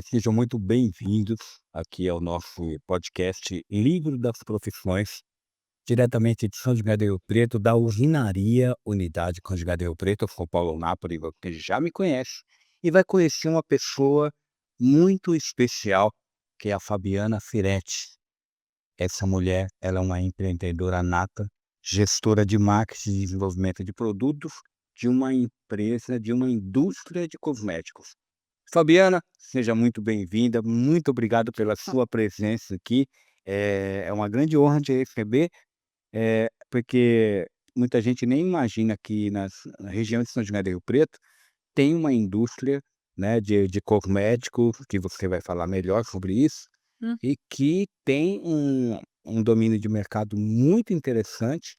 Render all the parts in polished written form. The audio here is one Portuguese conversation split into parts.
Sejam muito bem-vindos aqui ao nosso podcast Livro das Profissões, diretamente de São José do Rio Preto, da Usinaria Unidade São José do Rio Preto. Eu sou Paulo Napoli, você já me conhece, e vai conhecer uma pessoa muito especial, que é a Fabiana Firetti. Essa mulher, ela é uma empreendedora nata, gestora de marketing e desenvolvimento de produtos de uma empresa, de uma indústria de cosméticos. Fabiana, seja muito bem-vinda, muito obrigado pela sua presença aqui. É uma grande honra te receber, porque muita gente nem imagina que na região de São José do Rio Preto tem uma indústria, né, de cosméticos, que você vai falar melhor sobre isso, Hum, e que tem um domínio de mercado muito interessante,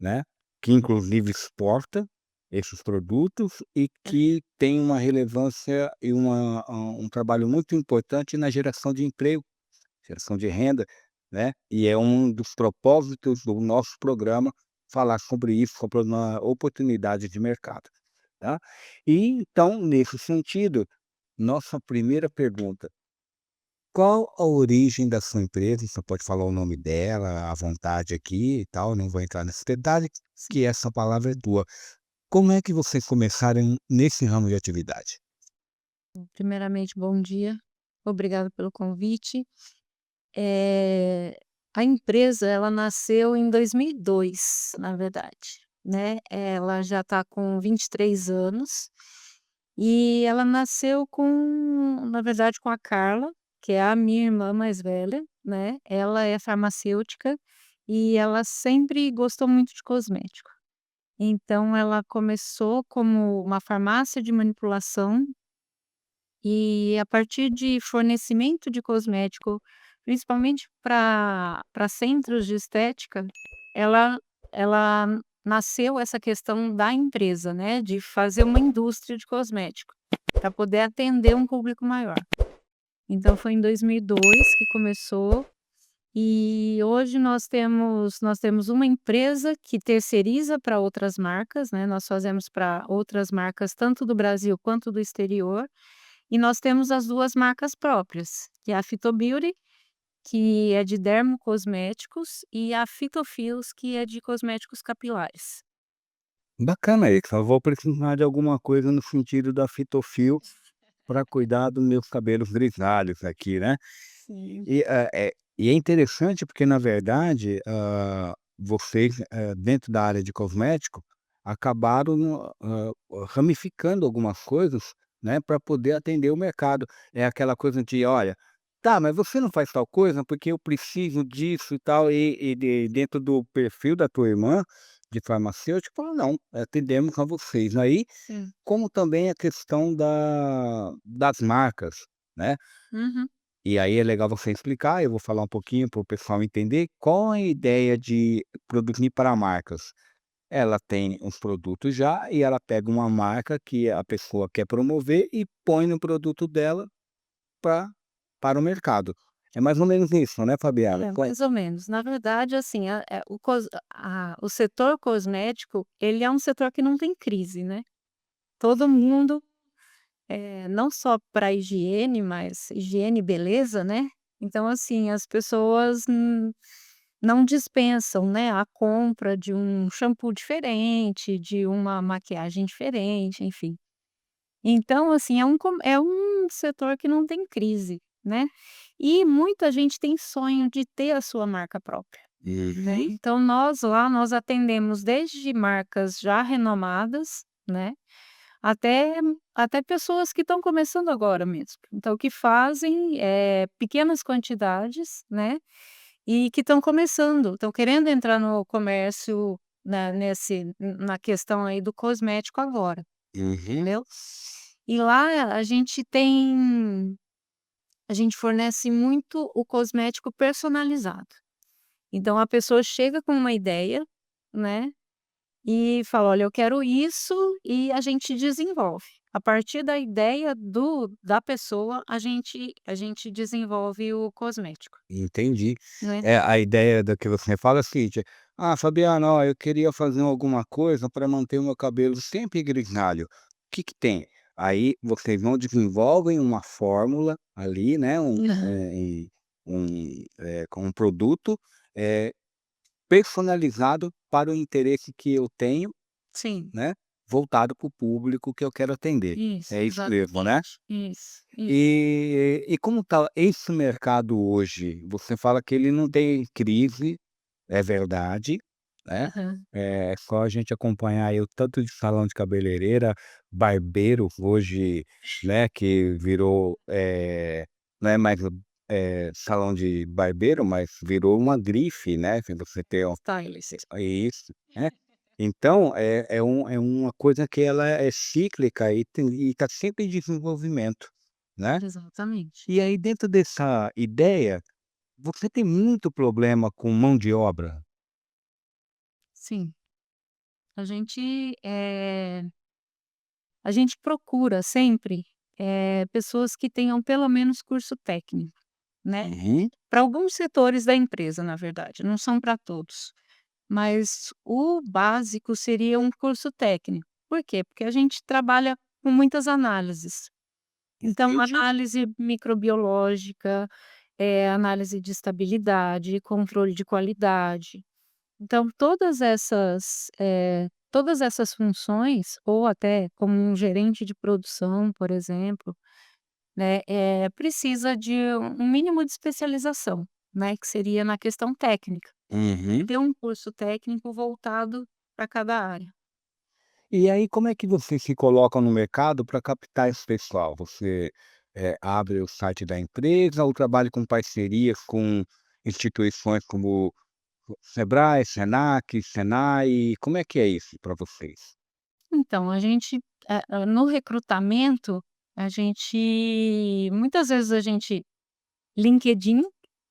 né, que inclusive exporta esses produtos e que tem uma relevância e um trabalho muito importante na geração de emprego, geração de renda, né, e é um dos propósitos do nosso programa falar sobre isso, sobre uma oportunidade de mercado, tá. E então, nesse sentido, nossa primeira pergunta: qual a origem da sua empresa? Você pode falar o nome dela à vontade aqui e tal, não vou entrar nesse detalhe, sim. que essa palavra é tua. Como é que vocês começaram nesse ramo de atividade? Primeiramente, bom dia. Obrigada pelo convite. Eh, a empresa, ela nasceu em 2002, na verdade, né. Ela já está com 23 anos, e ela nasceu na verdade, com a Carla, que é a minha irmã mais velha, né. Ela é farmacêutica e ela sempre gostou muito de cosmético. Então ela começou como uma farmácia de manipulação. E a partir de fornecimento de cosmético, principalmente para centros de estética, ela nasceu essa questão da empresa, né, de fazer uma indústria de cosmético, para poder atender um público maior. Então foi em 2002 que começou, e hoje nós temos uma empresa que terceiriza para outras marcas, né, nós fazemos para outras marcas tanto do Brasil quanto do exterior. E nós temos as 2 marcas próprias, que é a Phytobeauty, que é de dermocosméticos, e a Phytofios, que é de cosméticos capilares. Bacana isso, eu vou precisar de alguma coisa no sentido da fitofil para cuidar dos meus cabelos grisalhos aqui, né. Sim. E é interessante porque na verdade, vocês, dentro da área de cosmético, acabaram, ramificando algumas coisas, né, para poder atender o mercado. É aquela coisa de: "Olha, tá, mas você não faz tal coisa porque eu preciso disso e tal", e dentro do perfil da tua irmã, de farmacêutico, falou: "Não, atendemos a vocês". Aí, Sim. como também a questão das marcas, né. Uhum. E aí é legal você explicar, eu vou falar um pouquinho para o pessoal entender qual é a ideia de produzir para marcas. Ela tem os produtos já e ela pega uma marca que a pessoa quer promover e põe no produto dela pra para o mercado. É mais ou menos isso, né, Fabiana? É, mais ou menos. Na verdade, assim, o setor cosmético, ele é um setor que não tem crise, né. Todo mundo, não só para higiene, mas higiene e beleza, né. Então, assim, as pessoas não dispensam, né, a compra de um shampoo diferente, de uma maquiagem diferente, enfim. Então, assim, é um setor que não tem crise, né. E muita gente tem sonho de ter a sua marca própria, né. Uhum. Então nós atendemos desde marcas já renomadas, né, até até pessoas que estão começando agora mesmo. Então que fazem, pequenas quantidades, né, e que estão começando, estão querendo entrar no comércio, na questão aí do cosmético agora, Uhum. entendeu. E lá a gente fornece muito o cosmético personalizado. Então a pessoa chega com uma ideia, né, e fala: "Olha, eu quero isso", e a gente desenvolve. A partir da ideia da pessoa, a gente desenvolve o cosmético, Entendi. né. É, a ideia da que você fala é a seguinte: "Ah, Fabiana, ó, eu queria fazer alguma coisa para manter o meu cabelo sempre grisalho. O que que tem?". Aí vocês não desenvolvem uma fórmula ali, né, Aham. com um produto, eh, personalizado para o interesse que eu tenho, Sim, né, voltado para o público que eu quero atender. isso, É isso mesmo, né? exatamente. Isso. E como está esse mercado hoje? Você fala que ele não tem crise, é verdade, né, Aham. é só a gente acompanhar aí o tanto de salão de cabeleireira, barbeiro hoje, né, que virou, não é mais salão de barbeiro, mas virou uma grife, né, que você tem Stylist. isso, né. Então é uma coisa que ela é cíclica e está sempre em desenvolvimento, né. Exatamente. E aí dentro dessa ideia, você tem muito problema com mão de obra? Sim. A gente, a gente procura sempre, pessoas que tenham pelo menos curso técnico, né. Uhum. Para alguns setores da empresa, na verdade, não são para todos. Mas o básico seria um curso técnico. Por quê? Porque a gente trabalha com muitas análises. Então, Entendi. análise microbiológica, análise de estabilidade, controle de qualidade. Então, todas essas funções, ou até como um gerente de produção, por exemplo, né, precisa de um mínimo de especialização, né, que seria na questão técnica. Uhum. Ter um curso técnico voltado para cada área. E aí como é que você se coloca no mercado para captar esse pessoal? Você, abre o site da empresa ou trabalha com parcerias com instituições como Sebrae, Senac, Senai, como é que é isso para vocês? Então, a gente, no recrutamento, a gente muitas vezes a gente LinkedIn,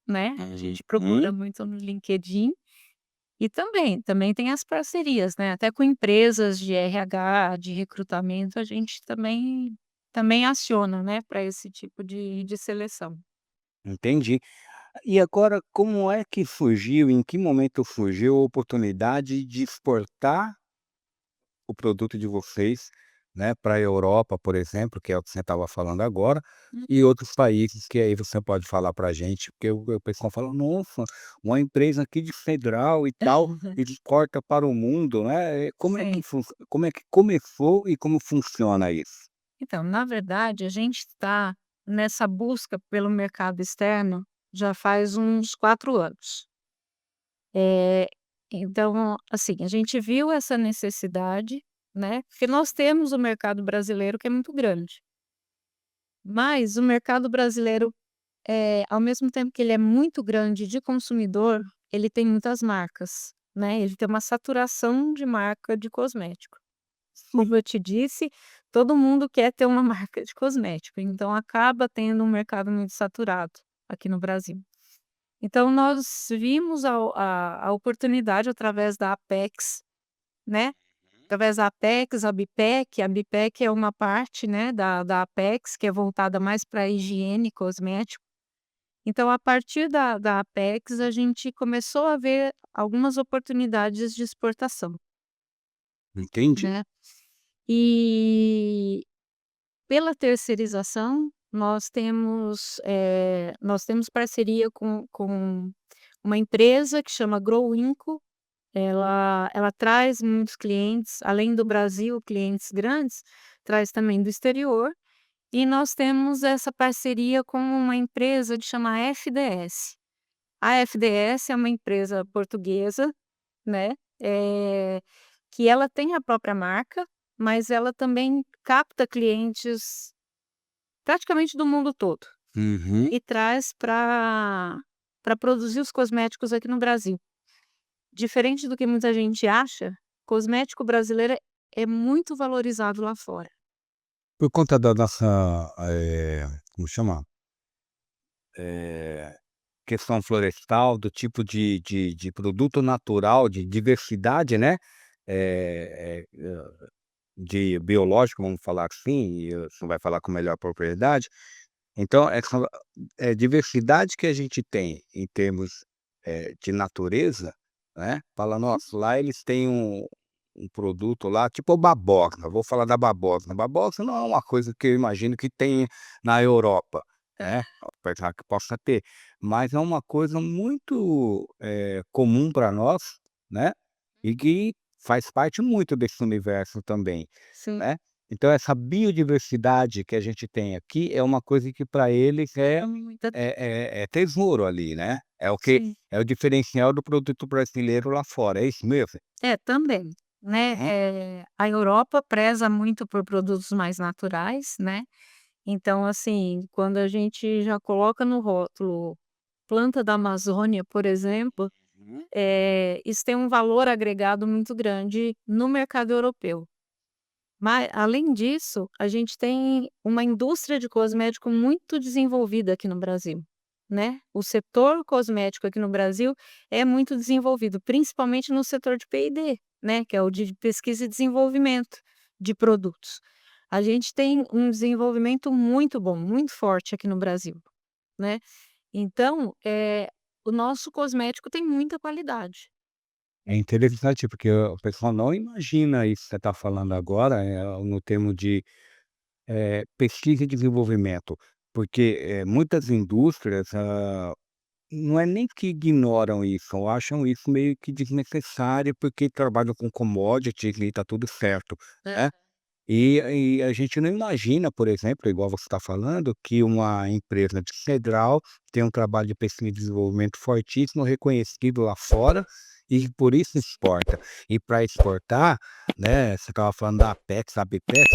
né, a gente procura Uhum. muito no LinkedIn e também tem as parcerias, né, até com empresas de RH, de recrutamento, a gente também aciona, né, para esse tipo de seleção. Entendi. E agora como é que surgiu, em que momento surgiu a oportunidade de exportar o produto de vocês, né, para a Europa, por exemplo, que é o que você estava falando agora, e outros países que aí você pode falar para a gente, porque o pessoal fala: "Nossa, uma empresa aqui de Federal e tal, exporta para o mundo", né, Sim. como é que começou e como funciona isso? Então, na verdade, a gente está nessa busca pelo mercado externo já faz uns 4 anos. Eh, então, assim, a gente viu essa necessidade, né, porque nós temos o mercado brasileiro que é muito grande, mas o mercado brasileiro, ao mesmo tempo que ele é muito grande de consumidor, ele tem muitas marcas, né, ele tem uma saturação de marca de cosmético. Como eu te disse, todo mundo quer ter uma marca de cosmético, então acaba tendo um mercado muito saturado aqui no Brasil. Então nós vimos a oportunidade através da Apex, né, através da Apex, a Bipec é uma parte, né, da Apex, que é voltada mais para higiene e cosmético. Então a partir da Apex, a gente começou a ver algumas oportunidades de exportação, Entende? né. E pela terceirização, nós temos parceria com uma empresa que chama Growinco, ela traz muitos clientes, além do Brasil, clientes grandes, traz também do exterior, e nós temos essa parceria com uma empresa que chama FDS. A FDS é uma empresa portuguesa, né, que ela tem a própria marca, mas ela também capta clientes praticamente do mundo todo, Uhum. e traz para produzir os cosméticos aqui no Brasil. Diferente do que muita gente acha, cosmético brasileiro é muito valorizado lá fora. Por conta da nossa, como chama? Eh, questão florestal, do tipo de produto natural, de diversidade, né, de biológico, vamos falar assim, e você vai falar com melhor propriedade. Então essa, diversidade que a gente tem em termos, de natureza, né, fala: "Nossa, lá eles têm um um produto lá, tipo a babosa, vou falar da babosa. A babosa não é uma coisa que eu imagino que tem na Europa, né, apesar que possa ter, mas é uma coisa muito, comum para nós, né, e que faz parte muito desse universo também, Sim. né. Então essa biodiversidade que a gente tem aqui é uma coisa que para eles Muita é tesouro ali, né, sim. é o diferencial do produto brasileiro lá fora, é isso mesmo? É, também, né, Uhum. a Europa preza muito por produtos mais naturais, né, então, assim, quando a gente já coloca no rótulo planta da Amazônia, por exemplo, Uhum. isso tem um valor agregado muito grande no mercado europeu. Mas, além disso, a gente tem uma indústria de cosmético muito desenvolvida aqui no Brasil, né. O setor cosmético aqui no Brasil é muito desenvolvido, principalmente no setor de P&D, né, que é o de pesquisa e desenvolvimento de produtos. A gente tem um desenvolvimento muito bom, muito forte aqui no Brasil, né. Então, o nosso cosmético tem muita qualidade. É interessante, porque o pessoal não imagina isso que você está falando agora, no termo de, pesquisa e desenvolvimento, porque, muitas indústrias, não é nem que ignoram isso, ou acham isso meio que desnecessário, porque trabalham com commodities e está tudo certo, Hã. né. E a gente não imagina, por exemplo, igual você está falando, que uma empresa de Cedral tem um trabalho de pesquisa e desenvolvimento fortíssimo, reconhecido lá fora, e por isso exporta. E para exportar, né, você estava falando da Apex, ABPEX,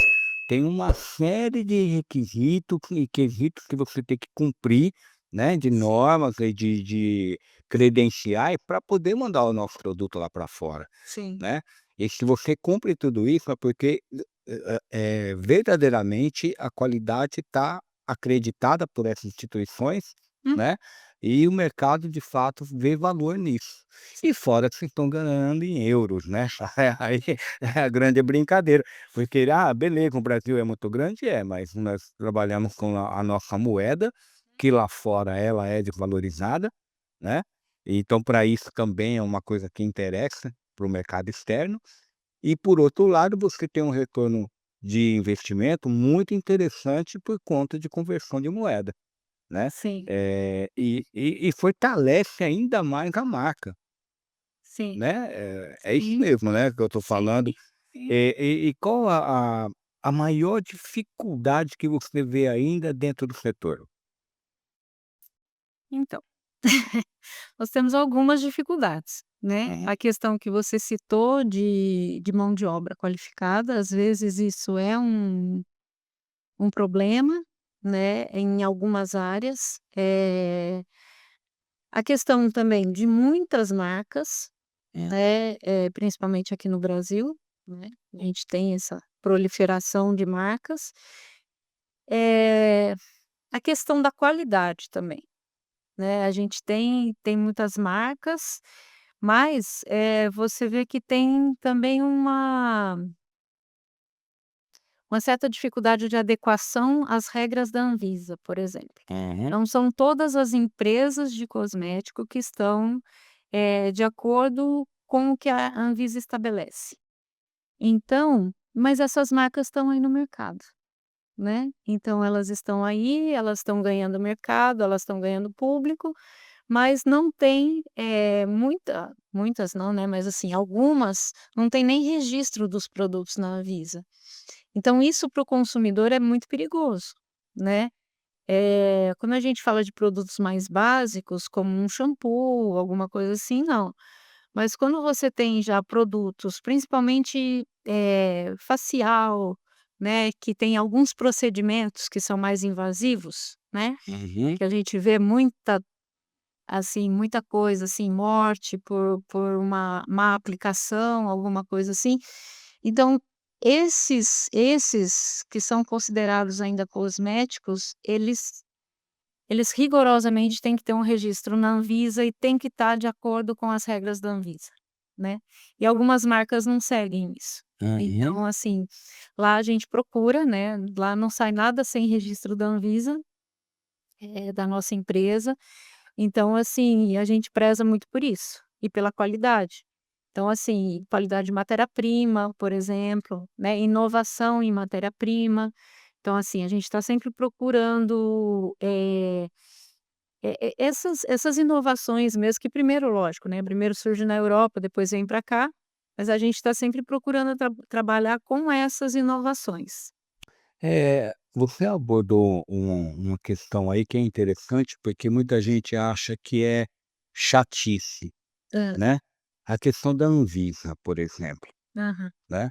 tem uma série de requisitos e quesitos que você tem que cumprir, né, de Sim, normas e de credenciais para poder mandar o nosso produto lá para fora, sim. né. E se você cumpre tudo isso, é porque verdadeiramente a qualidade está acreditada por essas instituições, Hum, né, e o mercado de fato vê valor nisso. E fora que vocês estão ganhando em euros, né, aí é a grande brincadeira, porque, beleza, o Brasil é muito grande, mas nós trabalhamos com a nossa moeda, que lá fora ela é desvalorizada, né, então para isso também é uma coisa que interessa para o mercado externo. E por outro lado, você tem um retorno de investimento muito interessante por conta de conversão de moeda, né. sim, E fortalece ainda mais a marca, sim, né, é isso sim, mesmo, né, que eu estou sim, falando. sim. E qual a maior dificuldade que você vê ainda dentro do setor? Então, nós temos algumas dificuldades, né. Uhum. A questão que você citou de mão de obra qualificada, às vezes isso é um problema, né, em algumas áreas. A questão também de muitas marcas, né, principalmente aqui no Brasil, né, a gente tem essa proliferação de marcas. Eh, a questão da qualidade também. Né, a gente tem muitas marcas, mas, você vê que tem também uma certa dificuldade de adequação às regras da Anvisa, por exemplo. Uhum. Não são todas as empresas de cosmético que estão, de acordo com o que a Anvisa estabelece. Então, mas essas marcas estão aí no mercado, né, então elas estão aí, elas estão ganhando mercado, elas estão ganhando público. Mas não tem, muitas não, né, mas assim, algumas não tem nem registro dos produtos na Anvisa. Então isso para o consumidor é muito perigoso, né. Quando a gente fala de produtos mais básicos, como um shampoo, alguma coisa assim, não. Mas quando você tem já produtos, principalmente, facial, né, que tem alguns procedimentos que são mais invasivos, né, Uhum. que a gente vê muita assim, muita coisa, assim, morte por uma má aplicação, alguma coisa assim. Então, esses que são considerados ainda cosméticos, eles rigorosamente têm que ter um registro na Anvisa e tem que estar de acordo com as regras da Anvisa, né. E algumas marcas não seguem isso. Uhum. Então, assim, lá a gente procura, né, lá não sai nada sem registro da Anvisa, da nossa empresa. Então, assim, a gente preza muito por isso, e pela qualidade. Então, assim, qualidade de matéria-prima, por exemplo, né, inovação em matéria-prima. Então, assim, a gente está sempre procurando, essas inovações mesmo que primeiro, lógico, né, primeiro surge na Europa, depois vem para cá, mas a gente está sempre procurando trabalhar com essas inovações. Você abordou uma questão aí que é interessante, porque muita gente acha que é chatice, Hã. né. A questão da Anvisa, por exemplo, Aham. né.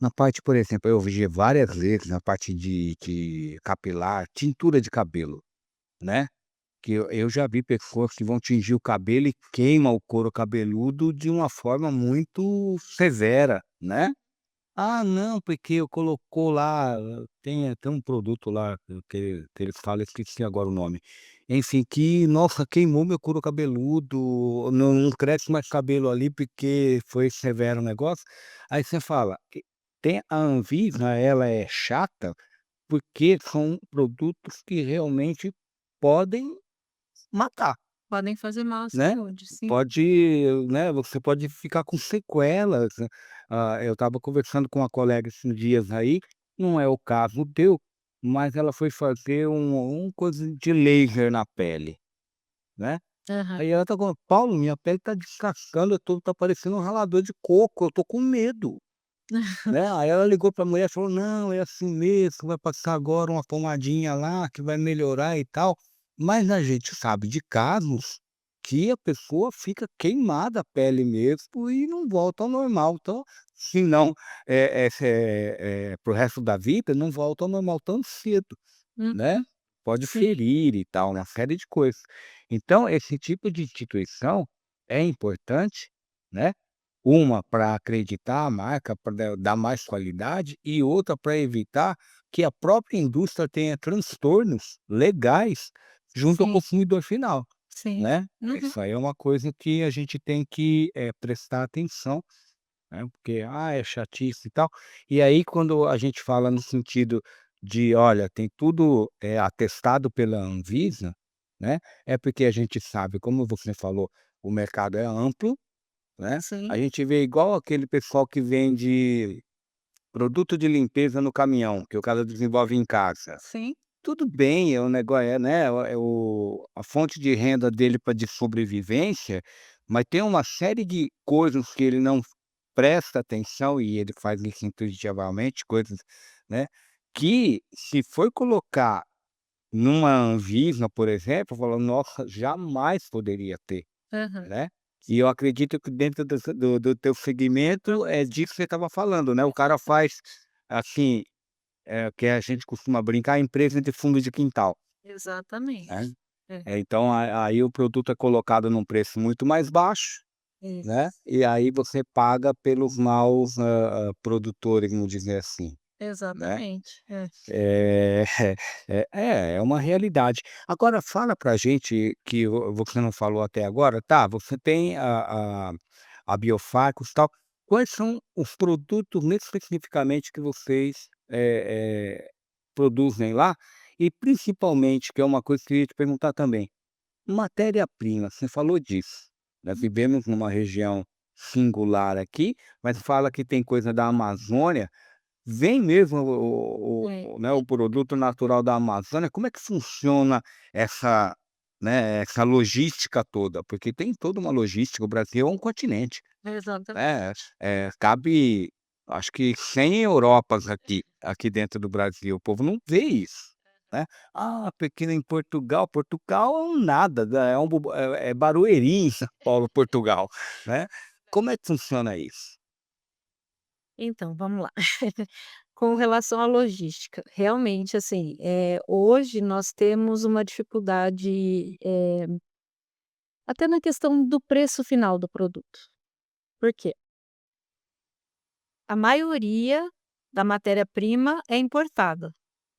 Na parte, por exemplo, eu vi várias vezes na parte de capilar, tintura de cabelo, né, que eu já vi pessoas que vão tingir o cabelo e queima o couro cabeludo de uma forma muito severa, né. "Ah, não, porque eu colocou lá", tem um produto lá que eles falam, esqueci agora o nome. Enfim, que, nossa, queimou meu couro cabeludo, não cresce mais cabelo ali, porque foi severo o negócio. Aí você fala, tem a Anvisa, ela é chata, porque são produtos que realmente podem matar. Podem fazer mal à Né, saúde, sim. pode, né, você pode ficar com sequelas, né. Eu estava conversando com uma colega esses dias aí, não é o caso teu, mas ela foi fazer um coisa de laser na pele, né. Aham. Aí ela tá falando: "Paulo, minha pele tá descascando, eu tô tá parecendo um ralador de coco, eu tô com medo", né. Aí ela ligou pra mulher e falou: "Não, é assim mesmo, vai passar agora uma pomadinha lá que vai melhorar e tal". Mas a gente sabe de casos que a pessoa fica queimada a pele mesmo e não volta ao normal. Então, se não, para o resto da vida, não volta ao normal tão cedo, Uhum. né. Pode Sim, ferir e tal, uma série de coisas. Então esse tipo de instituição é importante, né. Uma para acreditar a marca, para dar mais qualidade, e outra para evitar que a própria indústria tenha transtornos legais junto ao sim, consumidor final, sim. né. Uhum. Isso aí é uma coisa que a gente tem que, prestar atenção, né, porque, é chatice e tal. E aí quando a gente fala no sentido de: "Olha, tem tudo, atestado pela Anvisa", né, é porque a gente sabe, como você falou, o mercado é amplo, né, a Sim, gente vê igual aquele pessoal que vende produto de limpeza no caminhão, que o cara desenvolve em casa. sim. Tudo bem, é um negócio, né, a fonte de renda dele para de sobrevivência, mas tem uma série de coisas que ele não presta atenção e ele faz isso intuitivamente, coisas, né, que se for colocar numa Anvisa, por exemplo, fala: "Nossa, jamais poderia ter". Aham. Né. E eu acredito que dentro do teu segmento é disso que você estava falando, né, o cara faz, assim, que a gente costuma brincar, empresa de fundo de quintal, né. Exatamente. É, Então aí o produto é colocado num preço muito mais baixo, né, isso. e aí você paga pelos maus, produtores, vamos dizer assim, né. Exatamente. É. É, é uma realidade. Agora fala pra gente que você não falou até agora, tá, você tem a Biofarcos, tal. Quais são os produtos especificamente que vocês, produzem lá? E principalmente, que é uma coisa que eu ia te perguntar também, matéria-prima, você falou disso, nós vivemos numa região singular aqui, mas fala que tem coisa da Amazônia. Vem mesmo É. né, o produto natural da Amazônia, como é que funciona essa, né, essa logística toda? Porque tem toda uma logística, o Brasil é um continente, Exatamente. né, cabe acho que 100 Europas aqui dentro do Brasil, o povo não vê isso, né. "Ah, porque em Portugal", Portugal é um nada, né, é Barueri em São Paulo, Portugal, né. Como é que funciona isso? Então, vamos lá. Com relação à logística, realmente, assim, hoje nós temos uma dificuldade, até na questão do preço final do produto. Por quê? A maioria da matéria-prima é importada,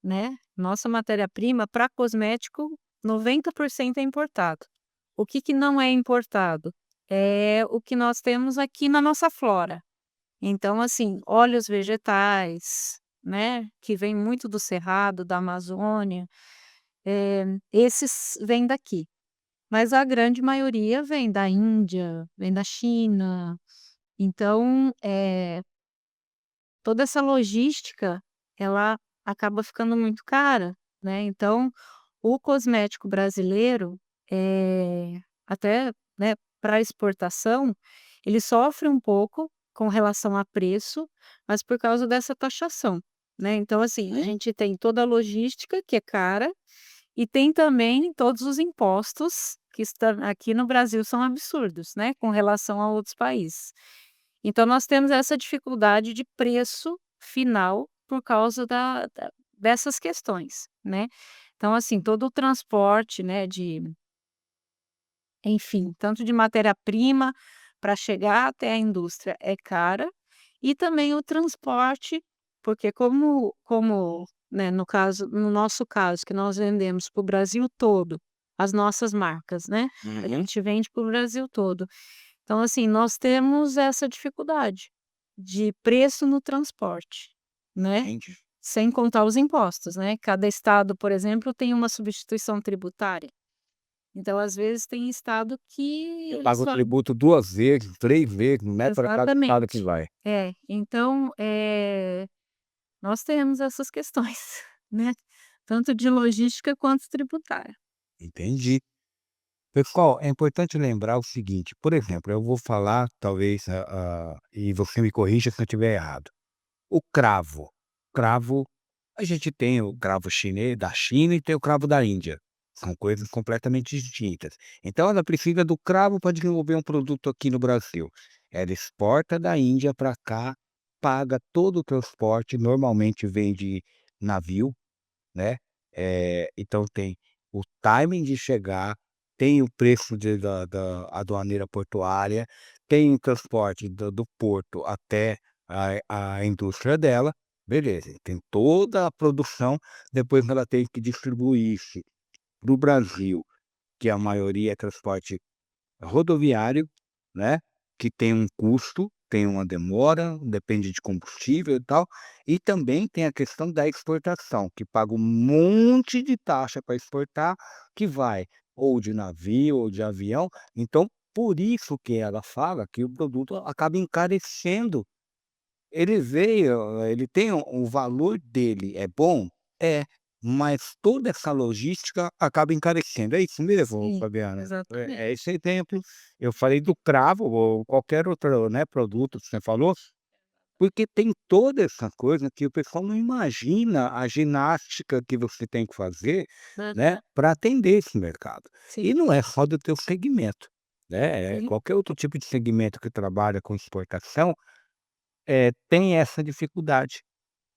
né. Nossa matéria-prima para cosmético, 90% é importado. O que que não é importado? É o que nós temos aqui na nossa flora. Então, assim, óleos vegetais, né, que vem muito do cerrado, da Amazônia, esses vêm daqui. Mas a grande maioria vem da Índia, vem da China, Então, toda essa logística, ela acaba ficando muito cara, né, então, o cosmético brasileiro, até, né, para exportação, ele sofre um pouco com relação a preço, mas por causa dessa taxação, né, então assim, a gente tem toda a logística que é cara, e tem também todos os impostos que estão aqui no Brasil são absurdos, né, com relação a outros países. Então nós temos essa dificuldade de preço final por causa dessas questões, né. Então assim, todo o transporte, né, enfim, tanto de matéria-prima para chegar até a indústria é cara, e também o transporte, porque né, no nosso caso, que nós vendemos para o Brasil todo, as nossas marcas, né, a Uhum. gente vende para o Brasil todo. Então, assim, nós temos essa dificuldade de preço no transporte, né, Entendi. sem contar os impostos, né, cada estado, por exemplo, tem uma substituição tributária. Então, às vezes, tem estado que eles Paga o falam tributo 2 vezes, 3 vezes, não é para cada estado que exatamente. vai. É, então, nós temos essas questões, né, tanto de logística quanto tributária. Entendi. Pessoal, é importante lembrar o seguinte, por exemplo, eu vou falar talvez, e você me corrija se eu estiver errado. O cravo. Cravo, a gente tem o cravo chinês da China e tem o cravo da Índia. São coisas completamente distintas. Então ela precisa do cravo para desenvolver um produto aqui no Brasil. Ela exporta da Índia para cá, paga todo o transporte, normalmente vem de navio, né, então tem o timing de chegar, tem o preço da aduaneira portuária, tem o transporte do porto até a indústria dela, beleza, tem toda a produção, depois ela tem que distribuir isso para o Brasil, que a maioria é transporte rodoviário, né, que tem um custo, tem uma demora, depende de combustível e tal, e também tem a questão da exportação, que paga um monte de taxa para exportar, que vai ou de navio ou de avião, então por isso que ela fala que o produto acaba encarecendo. Ele tem o valor dele é bom? É, mas toda essa logística acaba encarecendo. É isso mesmo, Sim, Fabiana? É exatamente. esse exemplo. Eu falei do cravo ou qualquer outro, né, produto que você falou, porque tem toda essa coisa que o pessoal não imagina a ginástica que você tem que fazer, né, Aham, para atender esse mercado. sim, E não é só do teu segmento, né, sim, qualquer outro tipo de segmento que trabalha com exportação, tem essa dificuldade.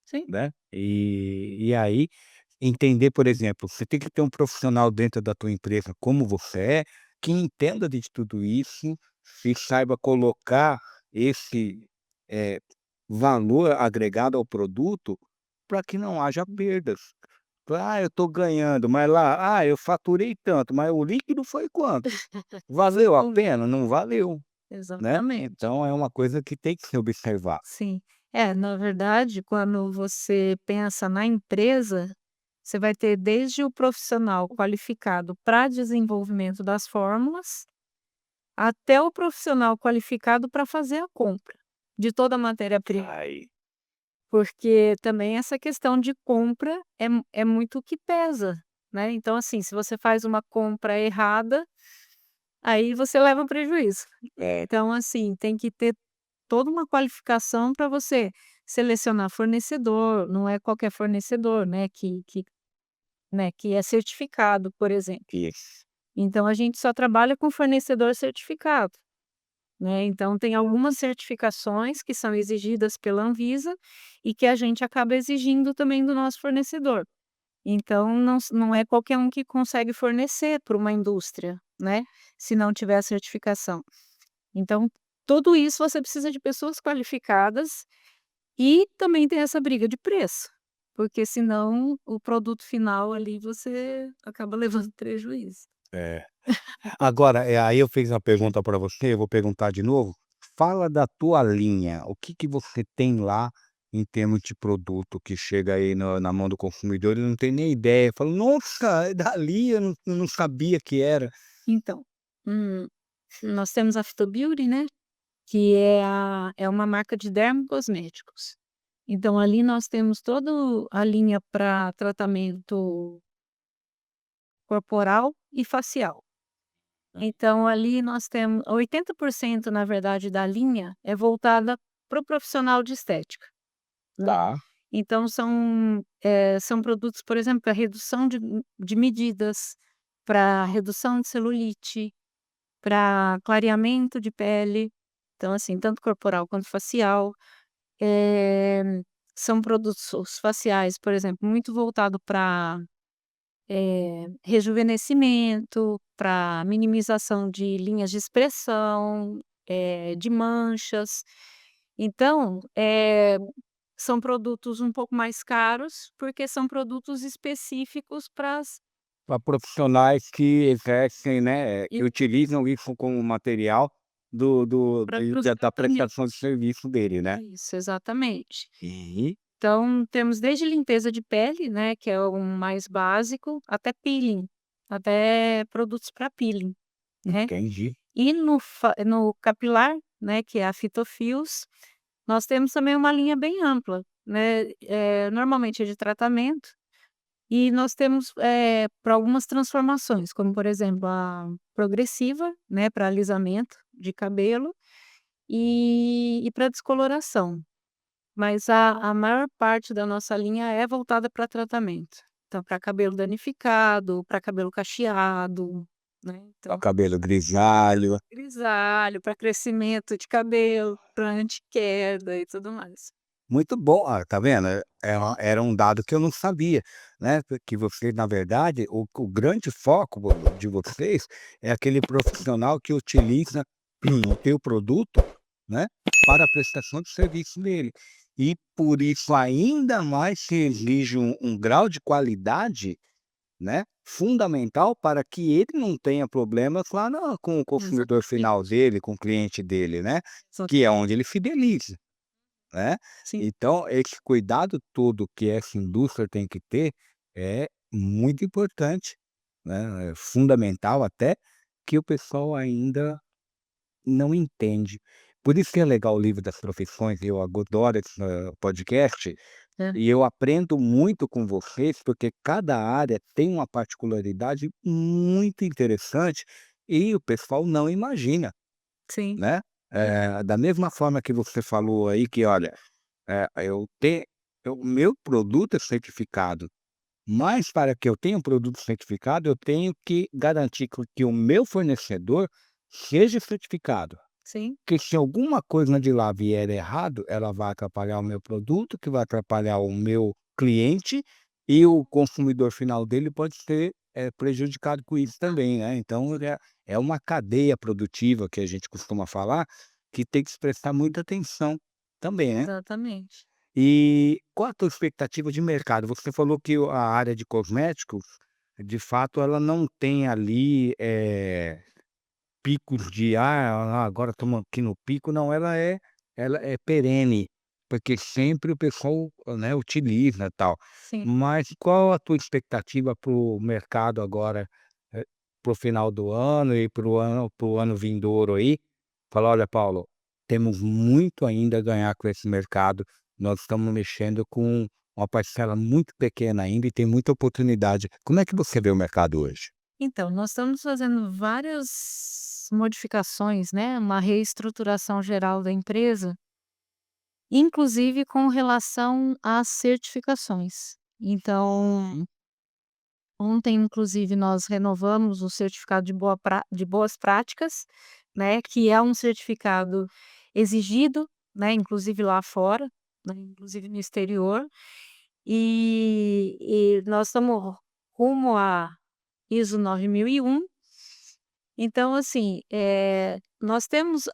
sim. Né, e aí, entender, por exemplo, você tem que ter um profissional dentro da tua empresa como você é, que entenda de tudo isso e saiba colocar esse, eh, valor agregado ao produto para que não haja perdas. "Ah, eu estou ganhando", mas lá: "Ah, eu faturei tanto", mas o líquido foi quanto? Valeu a Exatamente, pena? Não valeu, né. exatamente. Então é uma coisa que tem que se observar. Sim. É, na verdade, quando você pensa na empresa, você vai ter desde o profissional qualificado para desenvolvimento das fórmulas, até o profissional qualificado para fazer a compra de toda a matéria-prima. Aí Porque também essa questão de compra é muito o que pesa, né. Então, assim, se você faz uma compra errada, aí você leva prejuízo. é. Então, assim, tem que ter toda uma qualificação para você selecionar fornecedor, não é qualquer fornecedor, né, que é certificado, por exemplo. Isso. Então a gente só trabalha com fornecedor certificado, né, então tem algumas certificações que são exigidas pela Anvisa e que a gente acaba exigindo também do nosso fornecedor. Então não é qualquer um que consegue fornecer para uma indústria, né, se não tiver a certificação. Então, tudo isso você precisa de pessoas qualificadas e também tem essa briga de preço, porque senão o produto final ali você acaba levando prejuízo. É. Agora, aí eu fiz uma pergunta para você, eu vou perguntar de novo. Fala da tua linha, o que que você tem lá em termos de produto que chega aí na mão do consumidor, ele não tem nem ideia, fala: "Nossa, é dali, eu não sabia que era". Então, hum, nós temos a Phyto Beauty, né, que é uma marca de dermocosméticos. Então ali nós temos toda a linha para tratamento corporal e facial. Então ali nós temos 80% na verdade da linha é voltada para o profissional de estética, né. Tá. Então são produtos, por exemplo, para redução de medidas, para redução de celulite, para clareamento de pele, então assim, tanto corporal quanto facial. São produtos faciais, por exemplo, muito voltado para rejuvenescimento, para minimização de linhas de expressão, de manchas. Então, são produtos um pouco mais caros, porque são produtos específicos para as Para profissionais que exercem, né, e que utilizam isso como material para os da tratamentos. prestação de serviço dele, né. Isso, exatamente. E Então, temos desde limpeza de pele, né, que é o mais básico, até peeling, até produtos para peeling, né. entendi. E no capilar, né, que é a Phytofios, nós temos também uma linha bem ampla, né, normalmente é de tratamento, e nós temos, para algumas transformações, como por exemplo a progressiva, né, para alisamento de cabelo, e para descoloração. Mas a maior parte da nossa linha é voltada para tratamento. Então para cabelo danificado, para cabelo cacheado, né, O então cabelo grisalho. grisalho, para crescimento de cabelo, para anti-queda e tudo mais. Muito bom. Ah, tá vendo? Era um dado que eu não sabia, né, que você, na verdade, o grande foco de vocês é aquele profissional que utiliza o teu produto, né, para a prestação de serviço dele. E por isso ainda mais se exige um grau de qualidade, né, fundamental para que ele não tenha problemas lá com o consumidor Exatamente. final dele, com o cliente dele, né, que é Exatamente. onde ele fideliza. Né. Sim, Então esse cuidado todo que essa indústria tem que ter é muito importante, né, é fundamental até, que o pessoal ainda não entende. Por isso que é legal o livro das profissões, eu adoro esse, podcast, é, e eu aprendo muito com vocês, porque cada área tem uma particularidade muito interessante, e o pessoal não imagina, sim, né. Da mesma forma que você falou aí que olha, o meu produto é certificado, mas para que eu tenha um produto certificado, eu tenho que garantir que o meu fornecedor seja certificado, sim, porque se alguma coisa de lá vier errado, ela vai atrapalhar o meu produto, que vai atrapalhar o meu cliente, e o consumidor final dele pode ser, prejudicado com isso também, né. Então é uma cadeia produtiva que a gente costuma falar, que tem que se prestar muita atenção também, né. exatamente. E qual a tua expectativa de mercado? Você falou que a área de cosméticos, de fato, ela não tem ali, picos de: agora estamos aqui no pico", não, ela é perene, porque sempre o pessoal, né, utiliza, tal. Sim. Mas qual a tua expectativa para o mercado agora, para o final do ano e para o ano vindouro aí? Fala: "Olha, Paulo, temos muito ainda a ganhar com esse mercado, nós estamos mexendo com uma parcela muito pequena ainda e tem muita oportunidade". Como é que você vê o mercado hoje? Então, nós estamos fazendo várias modificações, né, uma reestruturação geral da empresa, inclusive com relação às certificações. Então, ontem inclusive nós renovamos o certificado de boas práticas, né, que é um certificado exigido, né, inclusive lá fora, né, inclusive no exterior, e nós estamos rumo a ISO 9001. Então assim, nós temos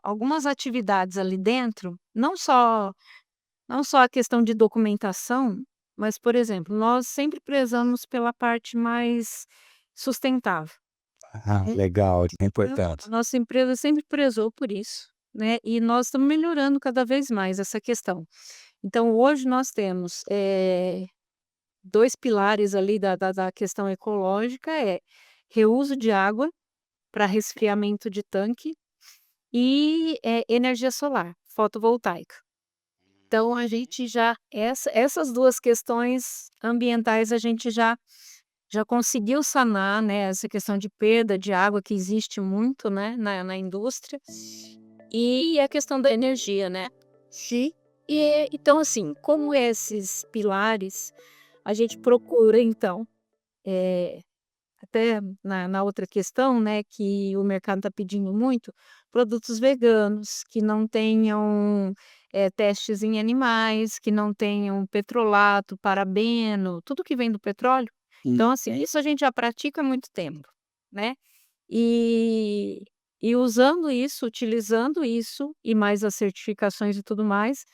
algumas atividades ali dentro, não só a questão de documentação, mas, por exemplo, nós sempre prezamos pela parte mais sustentável, Ah, né. legal, isso é Então, a importante. nossa empresa sempre prezou por isso, né, e nós estamos melhorando cada vez mais essa questão. Então hoje nós temos, 2 pilares ali da questão ecológica, reuso de água, para resfriamento de tanque e, energia solar, fotovoltaica. Então a gente já essas 2 questões ambientais a gente já conseguiu sanar, né, essa questão de perda de água que existe muito, né, na indústria, e a questão da energia, né. Sim. E então assim, como esses pilares, a gente procura então, eh, até na outra questão, né, que o mercado está pedindo muito, produtos veganos, que não tenham, testes em animais, que não tenham petrolato, parabeno, tudo que vem do petróleo. Hum. Então assim, isso a gente já pratica há muito tempo, né. E usando isso, utilizando isso e mais as certificações e tudo mais,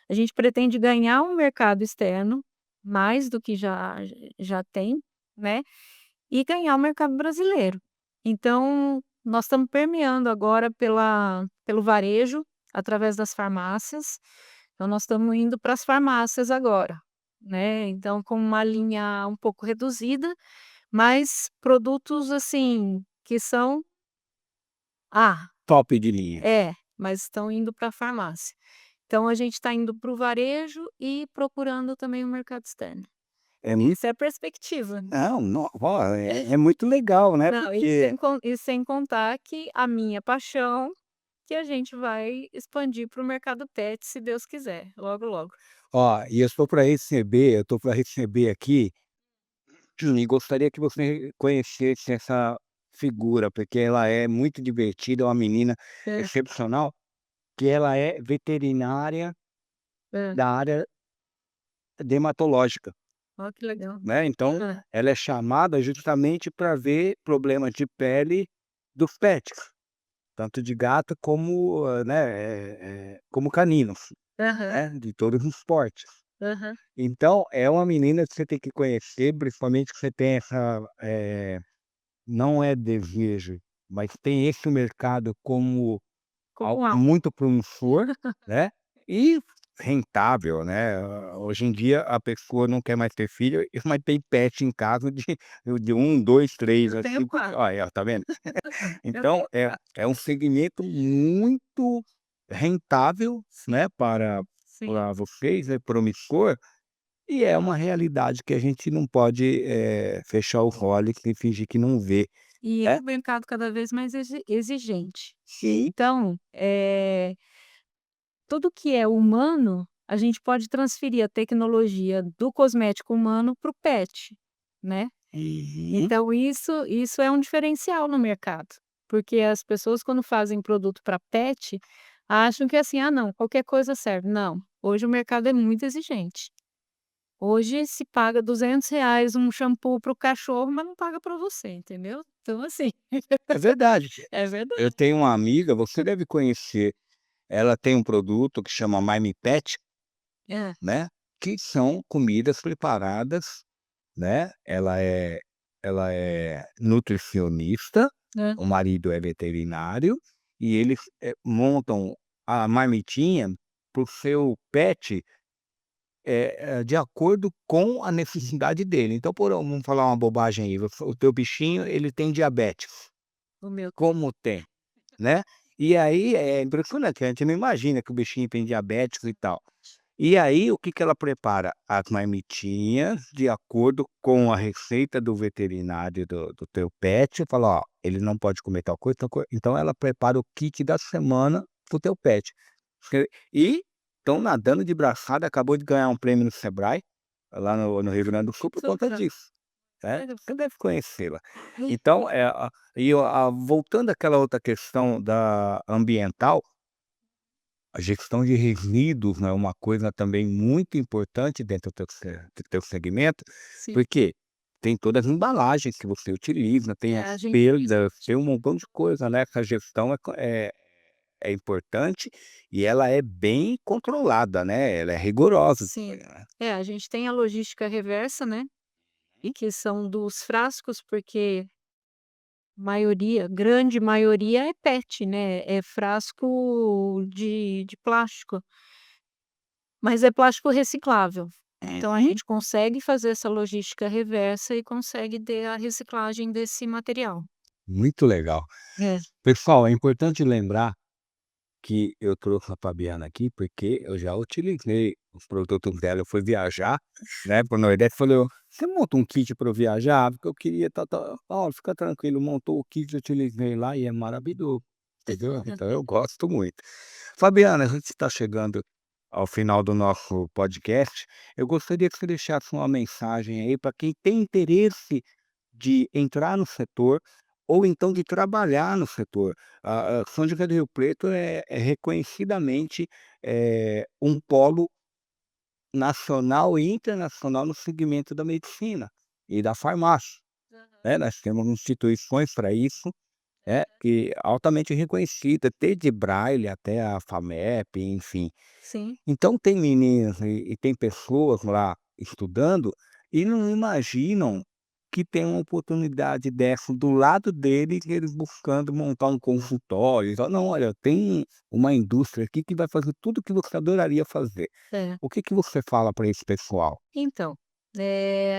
a gente pretende ganhar um mercado externo, mais do que já tem, né, e ganhar o mercado brasileiro. Então, nós estamos permeando agora pelo varejo, através das farmácias. Então nós estamos indo para as farmácias agora, né, então com uma linha um pouco reduzida, mas produtos, assim, que são ah, Top de linha. mas estão indo para a farmácia. Então a gente está indo para o varejo e procurando também o mercado externo. É muito Essa é a perspectiva. não, ó, é muito legal, né, Não, porque e sem contar que a minha paixão, que a gente vai expandir para o mercado pet, se Deus quiser, logo, logo. ó, e eu estou para receber aqui, e gostaria que você conhecesse essa figura, porque ela é muito divertida, é uma menina É, excepcional, que ela é veterinária é. da área dermatológica, Ó que legal. né, então Hã. ela é chamada justamente para ver problemas de pele dos pets, tanto de gato como, como caninos, Aham, né, de todos os portes. aham. Então, é uma menina que você tem que conhecer, principalmente que você tem essa, não é desejo, mas tem esse mercado como Como algo algo. muito promissor, né, e rentável, né. Hoje em dia a pessoa não quer mais ter filho, mas tem pet em casa de 1, 2, 3 Eu tenho assim, porque 4. olha, tá vendo? Eu Então tenho é 4. um segmento muito rentável, Sim, né, sim. para vocês, é promissor, e é uma realidade que a gente não pode, fechar os olhos e fingir que não vê, E é né. um mercado cada vez mais exigente. Sim, Então, tudo que é humano, a gente pode transferir a tecnologia do cosmético humano para o pet, né. uhum, Então isso é um diferencial no mercado, porque as pessoas quando fazem produto para pet, acham que assim: "Ah não, qualquer coisa serve", não, hoje o mercado é muito exigente. Hoje se paga R$ 200 um shampoo para o cachorro, mas não paga para você, entendeu. Então assim é verdade. é verdade. Eu tenho uma amiga, você deve conhecer, ela tem um produto que chama My Pet, É, né, que são comidas preparadas, né, ela é nutricionista, hã. o marido é veterinário, e eles, montam a marmitinha para o seu pet, de acordo com a necessidade dele. Então, vamos falar uma bobagem aí, o teu bichinho ele tem diabetes, O meu como tem, né, e aí é impressionante, a gente não imagina que o bichinho tem diabetes e tal. E aí o que que ela prepara? As marmitinhas de acordo com a receita do veterinário do teu pet, fala: "Ó, ele não pode comer tal coisa, tal coisa", então ela prepara o kit da semana para o teu pet. E estão nadando de braçada, acabou de ganhar um prêmio no Sebrae, lá no Rio Grande do Sul por conta Super. disso, né, você deve conhecê-la. Então, voltando àquela outra questão da ambiental, a gestão de resíduos, né, é uma coisa também muito importante dentro do teu segmento, Sim. porque tem todas as embalagens que você utiliza, tem É, as a gente perdas, tem um montão de coisa, né, essa gestão é importante e ela é bem controlada, né, ela é rigorosa também, sim. né. É, a gente tem a logística reversa, né, que são dos frascos, porque grande maioria é PET, né, é frasco de plástico, mas é plástico reciclável. Então a Uhum. gente consegue fazer essa logística reversa e consegue ter a reciclagem desse material. Muito legal. É. Pessoal, é importante lembrar que eu trouxe a Fabiana aqui, porque eu já utilizei os produtos dela. Eu fui viajar, né, para o Nordeste, falei: "Ô, você monta um kit para eu viajar? Porque eu queria tal". "Ó, fica tranquilo", montou o kit, eu utilizei lá e é maravilhoso, entendeu? Então eu gosto muito. Fabiana, a gente está chegando ao final do nosso podcast. Eu gostaria que você deixasse uma mensagem aí para quem tem interesse de entrar no setor ou então de trabalhar no setor. São José do Rio Preto é reconhecidamente, um polo nacional e internacional no segmento da medicina e da farmácia, Aham. né. Nós temos instituições para isso, que altamente reconhecida, desde Braille até a FAMEP, enfim. Sim. Então tem meninas e tem pessoas lá estudando e não imaginam que tem uma oportunidade dessa do lado deles, eles buscando montar um consultório e tal. "Não, olha, tem uma indústria aqui que vai fazer tudo o que você adoraria fazer". É. O que que você fala para esse pessoal? Então,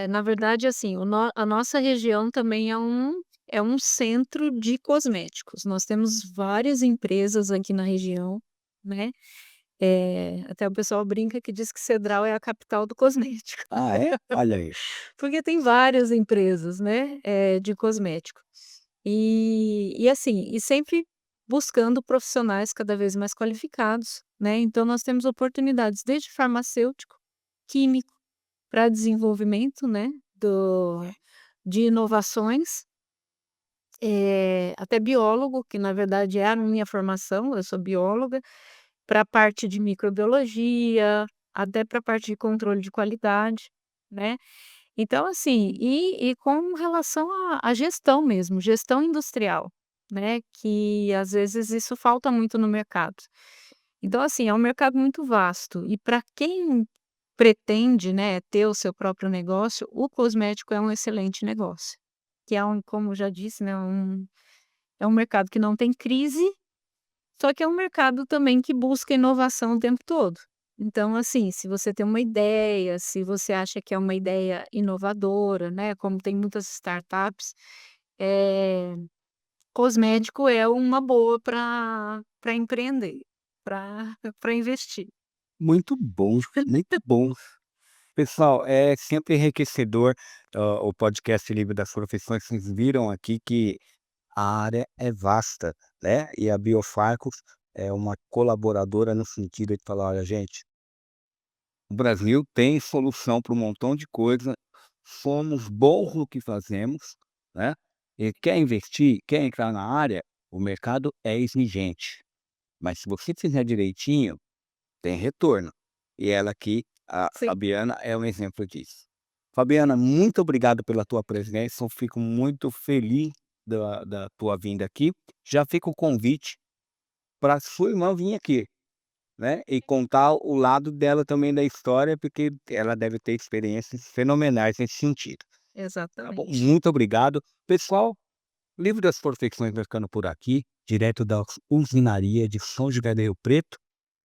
na verdade, assim, a nossa região também é um centro de cosméticos. Nós temos várias empresas aqui na região, né, até o pessoal brinca que diz que Cedral é a capital do cosmético, Ah, é? Olha aí. porque tem várias empresas, né, de cosmético. E assim, e sempre buscando profissionais cada vez mais qualificados, né, então nós temos oportunidades desde farmacêutico, químico, para desenvolvimento, né, do de inovações, até biólogo, que na verdade é a minha formação, eu sou bióloga, para a parte de microbiologia, até para a parte de controle de qualidade, né. Então assim, e com relação à gestão mesmo, gestão industrial, né, que às vezes isso falta muito no mercado. Então assim, é um mercado muito vasto e para quem pretende, né, ter o seu próprio negócio, o cosmético é um excelente negócio, que é como eu já disse, né, é um mercado que não tem crise, só que é um mercado também que busca inovação o tempo todo. Então, assim, se você tem uma ideia, se você acha que é uma ideia inovadora, né, como tem muitas startups, eh, cosmético é uma boa para empreender, para para investir. Muito bom, muito bom. Pessoal, é sempre enriquecedor, o podcast Livre das Profissões. Vocês viram aqui que a área é vasta, né, e a Biofarcos é uma colaboradora no sentido de falar: "Olha gente, o Brasil tem solução para um montão de coisa, somos bons no que fazemos, né, e quer investir, quer entrar na área, o mercado é exigente, mas se você fizer direitinho, tem retorno". E ela aqui, a Sim. Fabiana, é um exemplo disso. Fabiana, muito obrigado pela tua presença, eu fico muito feliz da tua vinda aqui. Já fica o convite para sua irmã vir aqui, né, e contar o lado dela também da história, porque ela deve ter experiências fenomenais nesse sentido, tá bom? Exatamente. Muito obrigado. Pessoal, Livro das Perfeições vai ficando por aqui, direto da usinaria de São José do Rio Preto,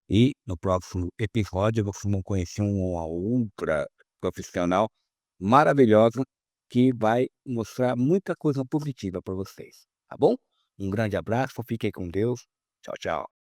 e no próximo episódio vocês vão conhecer uma outra profissional maravilhosa que vai mostrar muita coisa positiva para vocês, tá bom? Um grande abraço, fiquem com Deus. Tchau, tchau.